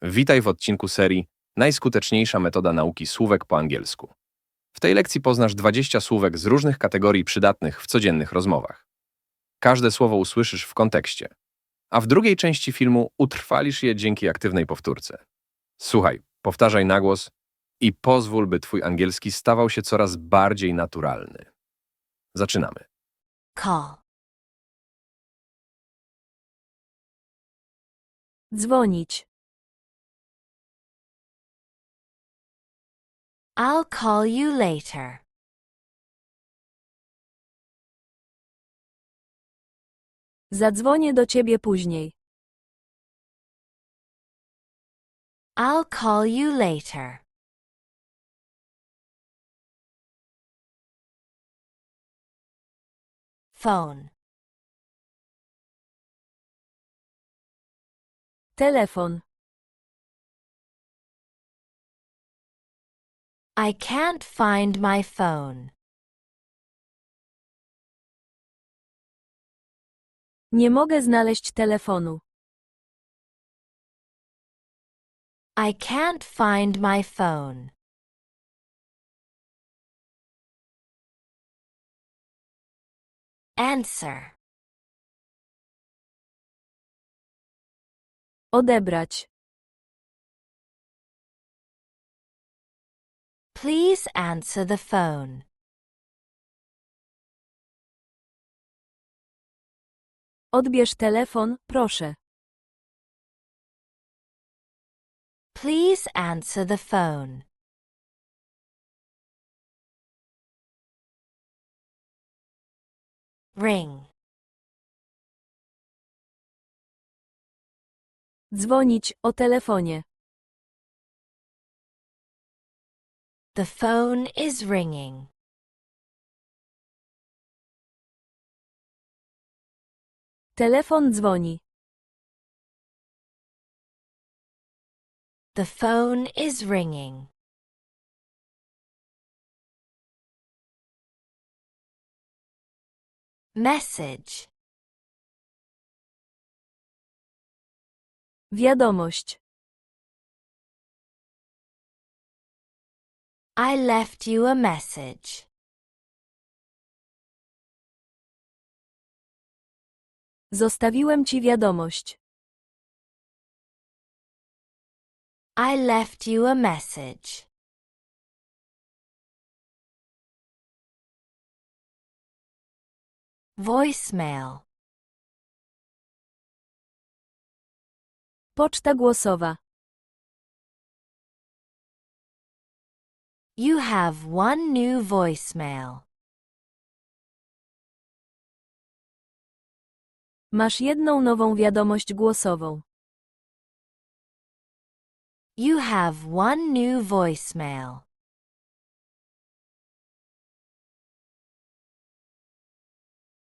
Witaj w odcinku serii Najskuteczniejsza metoda nauki słówek po angielsku. W tej lekcji poznasz 20 słówek z różnych kategorii przydatnych w codziennych rozmowach. Każde słowo usłyszysz w kontekście, a w drugiej części filmu utrwalisz je dzięki aktywnej powtórce. Słuchaj, powtarzaj na głos i pozwól, by twój angielski stawał się coraz bardziej naturalny. Zaczynamy. Call. Dzwonić. I'll call you later. Zadzwonię do ciebie później. I'll call you later. Phone. Telefon. I can't find my phone. Nie mogę znaleźć telefonu. I can't find my phone. Answer. Odebrać. Please answer the phone. Odbierz telefon, proszę. Please answer the phone. Ring. Dzwonić o telefonie. The phone is ringing. Telefon dzwoni. The phone is ringing. Message. Wiadomość. I left you a message. Zostawiłem ci wiadomość. I left you a message. Voicemail. Poczta głosowa. You have one new voicemail. Masz jedną nową wiadomość głosową. You have one new voicemail.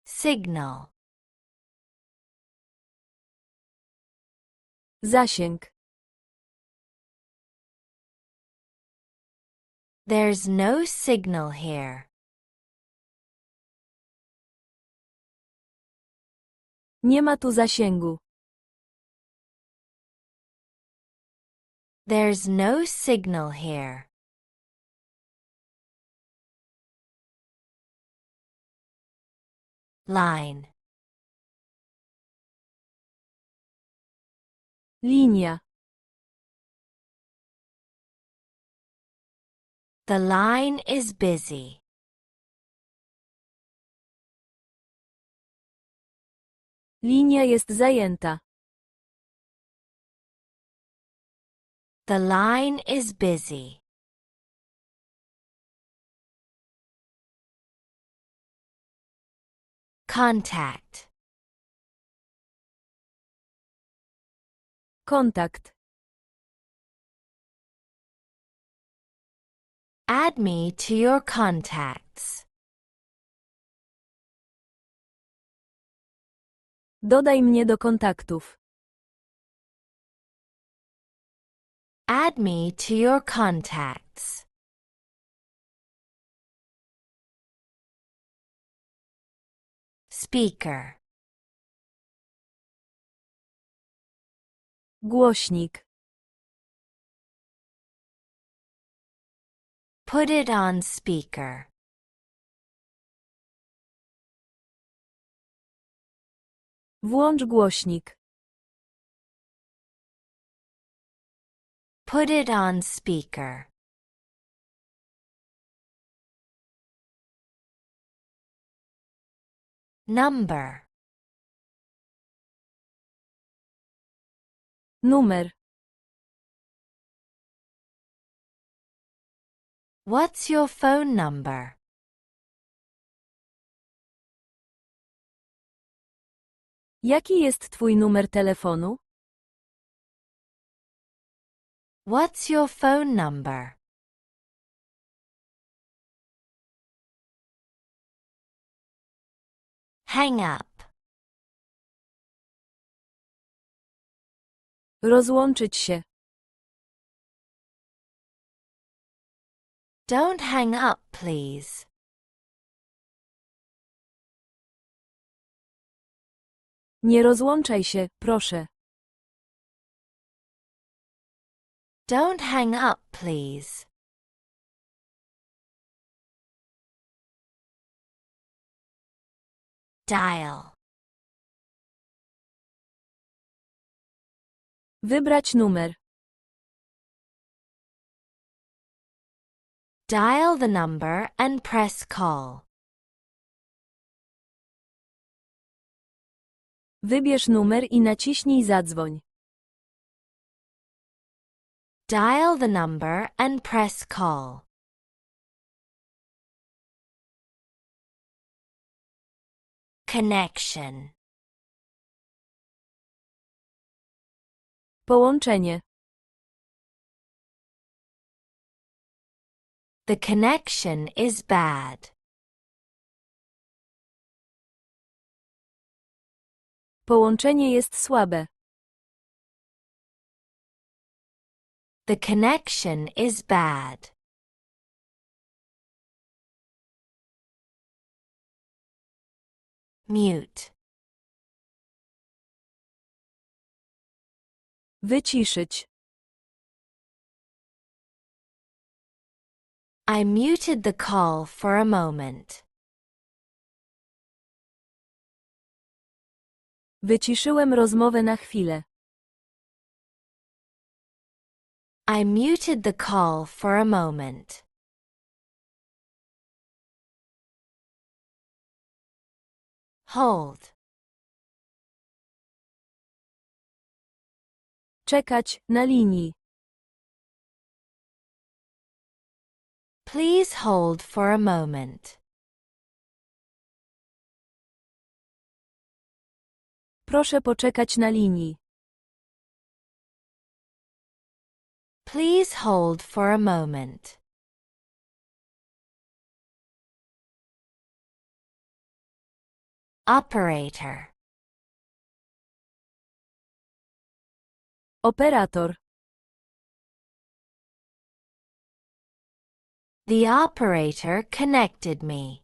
Signal. Zasięg. There's no signal here. Nie ma tu zasięgu. There's no signal here. Line. Linia. The line is busy. Linia jest zajęta. The line is busy. Contact. Kontakt. Add me to your contacts. Dodaj mnie do kontaktów. Add me to your contacts. Speaker. Głośnik. Put it on speaker. Włącz głośnik. Put it on speaker. Number. Numer. What's your phone number? Jaki jest twój numer telefonu? What's your phone number? Hang up. Rozłączyć się. Don't hang up, please. Nie rozłączaj się, proszę. Don't hang up, please. Dial. Wybrać numer. Dial the number and press call. Wybierz numer i naciśnij zadzwoń. Dial the number and press call. Connection. Połączenie. The connection is bad. Połączenie jest słabe. The connection is bad. Mute. Wyciszyć. I muted the call for a moment. Wyciszyłem rozmowę na chwilę. I muted the call for a moment. Hold. Czekać na linii. Please hold for a moment. Proszę poczekać na linii. Please hold for a moment. Operator. Operator. The operator connected me.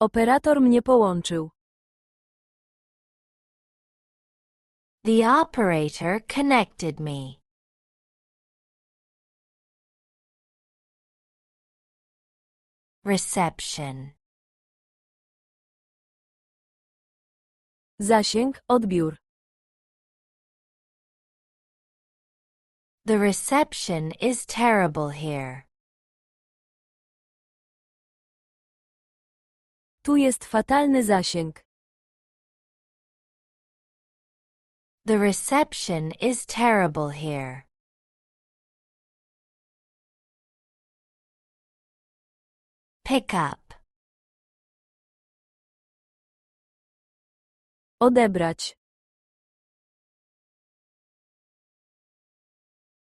Operator mnie połączył. The operator connected me. Reception. Zasięg, odbiór. The reception is terrible here. Tu jest fatalny zasięg. The reception is terrible here. Pick up. Odebrać.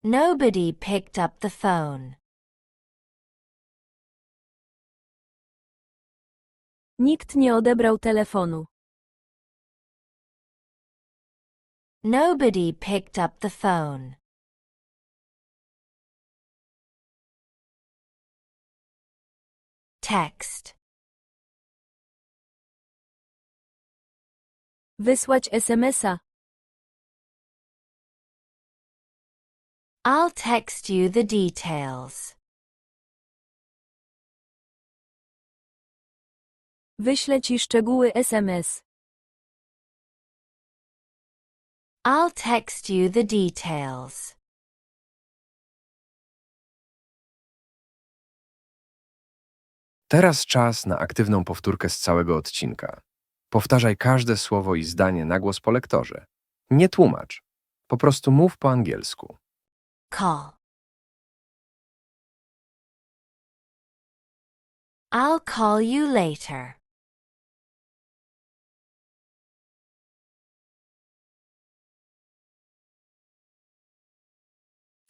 Nobody picked up the phone. Nikt nie odebrał telefonu. Nobody picked up the phone. Text. Wysłać SMS-a. I'll text you the details. Wyślę ci szczegóły SMS. I'll text you the details. Teraz czas na aktywną powtórkę z całego odcinka. Powtarzaj każde słowo i zdanie na głos po lektorze. Nie tłumacz. Po prostu mów po angielsku. Call. I'll call you later.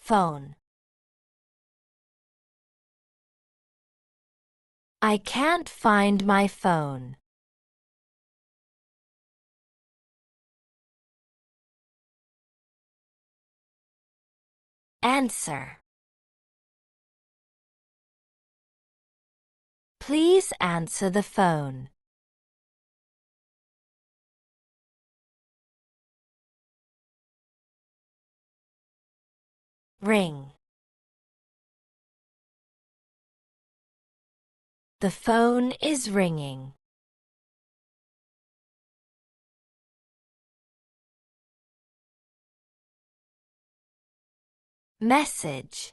Phone. I can't find my phone. Answer. Please answer the phone. Ring. The phone is ringing. Message.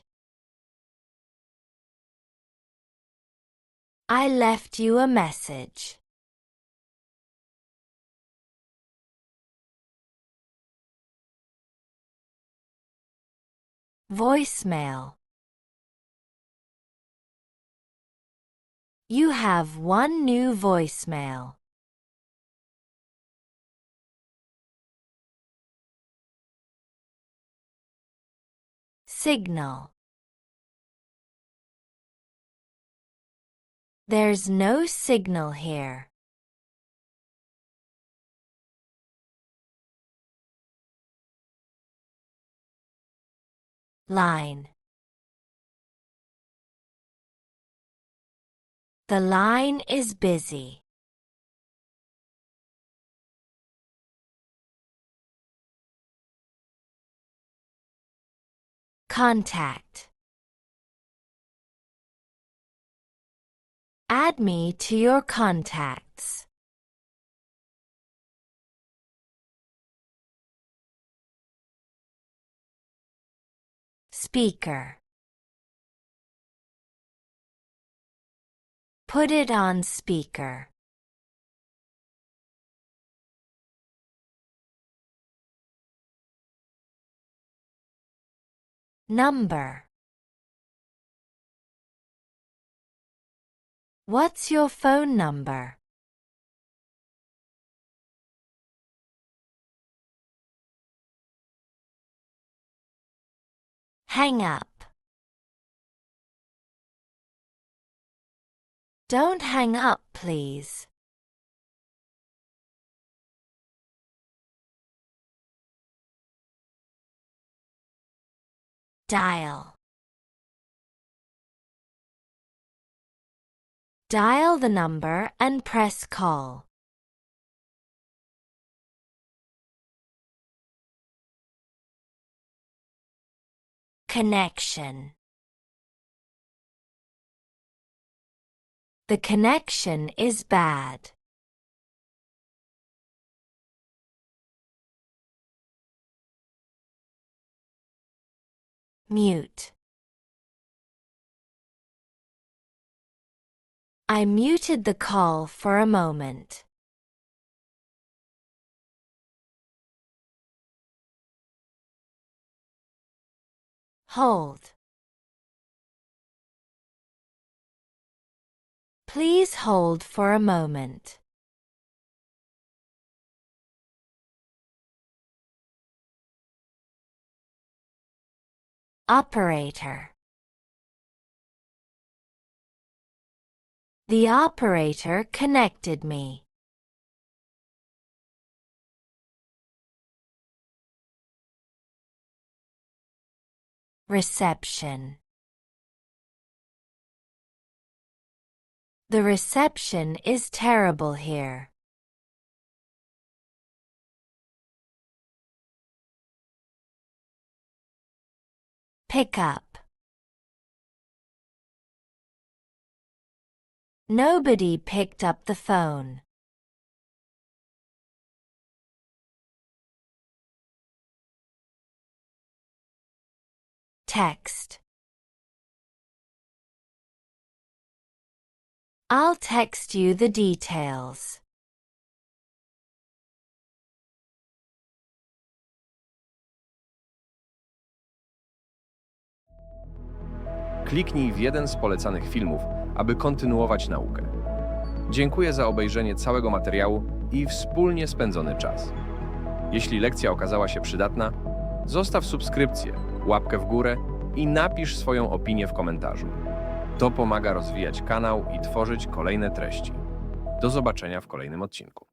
I left you a message. Voicemail. You have one new voicemail. Signal. There's no signal here. Line. The line is busy. Contact. Add me to your contacts. Speaker. Put it on speaker. Number. What's your phone number? Hang up. Don't hang up, please. Dial. Dial the number and press call. Connection. The connection is bad. Mute. I muted the call for a moment. Hold. Please hold for a moment. Operator. The operator connected me. Reception. The reception is terrible here. Pick up. Nobody picked up the phone. Text. I'll text you the details. Kliknij w jeden z polecanych filmów, aby kontynuować naukę. Dziękuję za obejrzenie całego materiału i wspólnie spędzony czas. Jeśli lekcja okazała się przydatna, zostaw subskrypcję, łapkę w górę i napisz swoją opinię w komentarzu. To pomaga rozwijać kanał i tworzyć kolejne treści. Do zobaczenia w kolejnym odcinku.